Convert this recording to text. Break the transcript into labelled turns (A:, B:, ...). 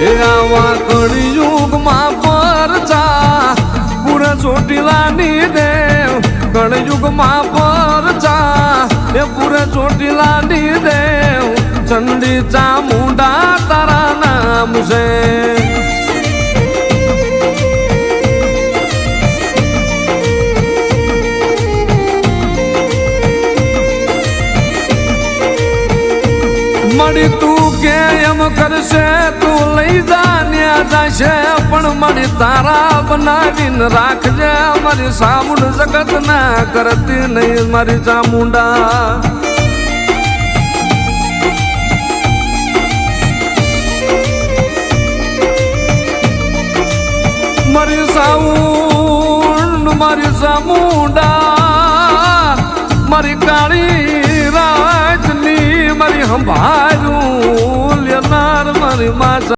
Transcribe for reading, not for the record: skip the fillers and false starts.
A: એ આવા કળિયુગમાં પરચા પૂરે ચોટીલાની દેવ કળિયુગમાં પરચા એ પૂરે ચોટીલાની દેવ ચંડી ચામુંડા તારા નામ છે મળી તું કે એમ કરશે તું લઈ જાન્યા જશે પણ મળી તારા બનાવીને રાખજે મારી સામુંડ જગત ના કરતી નહીં મારી ચામુંડા મારી સાઉન્ડ મારી ચામુંડા મારી કાળી રાજની મારી સંભાળું લેનાર મારી માં